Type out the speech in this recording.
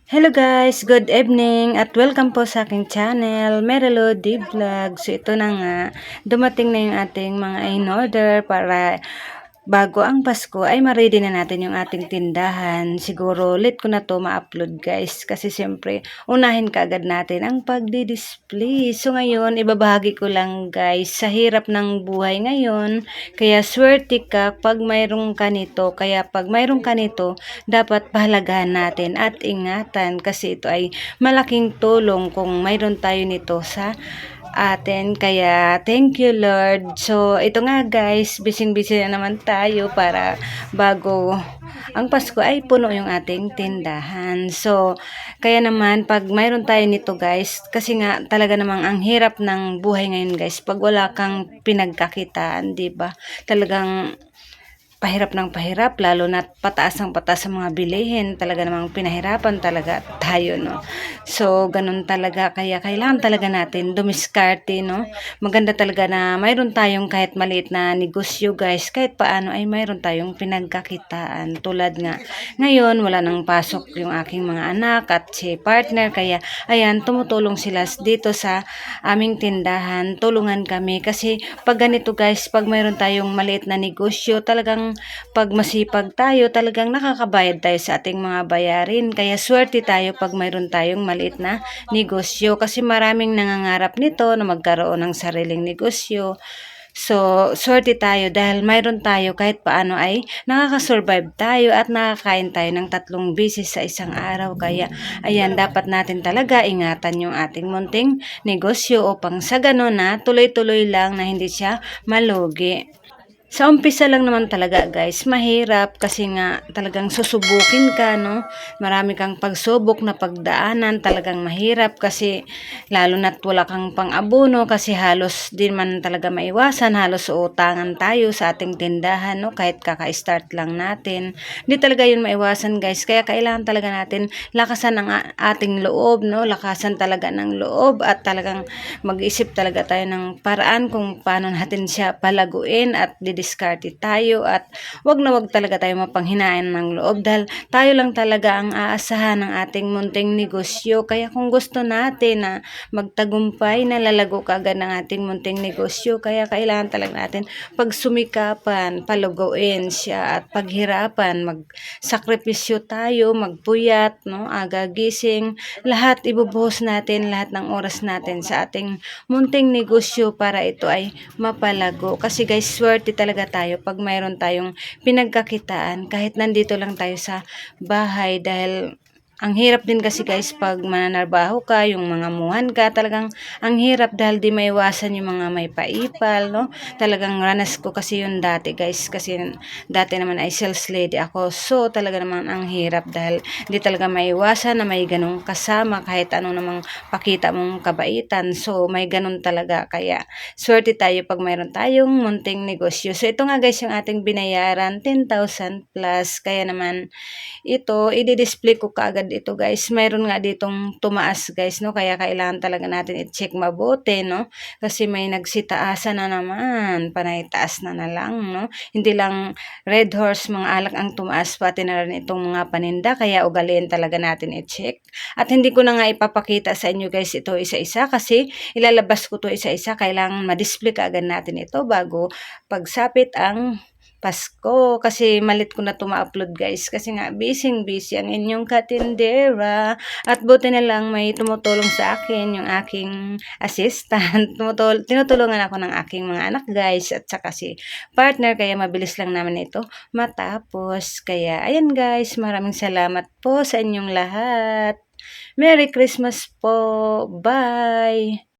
Hello guys, good evening at welcome po sa aking channel, Merelo D Vlog. So ito na nga, dumating na yung ating mga in-order para bago ang Pasko ay ma-ready na natin yung ating tindahan. Siguro late ko na to ma-upload guys kasi siyempre unahin kaagad natin ang pagdi-display. So ngayon ibabahagi ko lang guys sa hirap ng buhay ngayon. Kaya swerte ka pag mayroong kanito. Kaya pag mayroong kanito dapat pahalagahan natin at ingatan kasi ito ay malaking tulong kung mayroon tayo nito sa atin. Kaya, thank you Lord. So, ito nga guys, busy-busy na naman tayo para bago ang Pasko ay puno yung ating tindahan. So, kaya naman, pag mayroon tayo nito guys, kasi nga talaga namang ang hirap ng buhay ngayon guys, pag wala kang pinagkakitaan, di ba? Talagang pahirap ng pahirap, lalo na pataas ang pataas sa mga bilihin. Talaga namang pinahirapan talaga tayo, no? So, ganun talaga. Kaya kailangan talaga natin dumiskarte, no? Maganda talaga na mayroon tayong kahit maliit na negosyo, guys. Kahit paano ay mayroon tayong pinagkakitaan. Tulad nga, ngayon, wala nang pasok yung aking mga anak at si partner. Kaya, ayan, tumutulong sila dito sa aming tindahan. Tulungan kami. Kasi, pag ganito, guys, pag mayroon tayong maliit na negosyo, talagang pag masipag tayo, talagang nakakabayad tayo sa ating mga bayarin. Kaya swerte tayo pag mayroon tayong maliit na negosyo. Kasi maraming nangangarap nito na magkaroon ng sariling negosyo. So, swerte tayo dahil mayroon tayo kahit paano ay nakakasurvive tayo at nakakain tayo ng 3 beses sa isang araw. Kaya, ayan, dapat natin talaga ingatan yung ating munting negosyo upang sa ganun na tuloy-tuloy lang na hindi siya malugi. Sa umpisa lang naman talaga guys, mahirap kasi nga talagang susubukin ka, no? Marami kang pagsubok na pagdaanan, talagang mahirap kasi lalo na't wala kang pang-abono kasi halos din man talaga maiwasan, halos utangan tayo sa ating tindahan, no? Kahit kaka-start lang natin. Hindi talaga yun maiwasan guys, kaya kailangan talaga natin lakasan ang ating loob, no? Lakasan talaga ng loob at talagang mag-isip talaga tayo ng paraan kung paano natin siya palaguin at didiskarte tayo at wag na wag talaga tayo mapanghinaan ng loob dahil tayo lang talaga ang aasahan ng ating munting negosyo. Kaya kung gusto natin na magtagumpay, na lalago kaagad ng ating munting negosyo, kaya kailangan talaga natin pagsumikapan, paluguin siya at paghirapan, magsakripisyo tayo, magpuyat, no? Aga gising, lahat ibubuhos natin, lahat ng oras natin sa ating munting negosyo para ito ay mapalago. Kasi guys, swerte talaga tayo pag mayroon tayong pinagkakitaan kahit nandito lang tayo sa bahay dahil ang hirap din kasi guys pag mananarbaho ka, yung mga muhan ka, talagang ang hirap dahil di maiwasan yung mga may paipal, no? Talagang ranas ko kasi yun dati guys, kasi dati naman ay sales lady ako. So talaga naman ang hirap dahil di talaga maiwasan na may ganong kasama kahit ano namang pakita mong kabaitan. So may ganon talaga, kaya swerte tayo pag mayroon tayong munting negosyo. So ito nga guys yung ating binayaran, 10,000 plus. Kaya naman ito, i-display ko kaagad ito guys. Mayroon nga ditong tumaas guys, no? Kaya kailangan talaga natin i-check mabuti, no? Kasi may nagsitaasan na naman. Panay taas na lang, no? Hindi lang red horse, mga alak ang tumaas, pati na rin itong mga paninda. Kaya ugaliin talaga natin i-check. At hindi ko na nga ipapakita sa inyo guys ito isa-isa kasi ilalabas ko to isa-isa. Kailangan ma-display kaagad natin ito bago pagsapit ang Pasko. Kasi malit ko na ito ma-upload guys. Kasi nga busy ang inyong katindera. At buti na lang may tumutulong sa akin yung aking assistant. Tinutulungan ako ng aking mga anak guys. At saka si partner. Kaya mabilis lang naman ito matapos. Kaya ayan guys. Maraming salamat po sa inyong lahat. Merry Christmas po. Bye!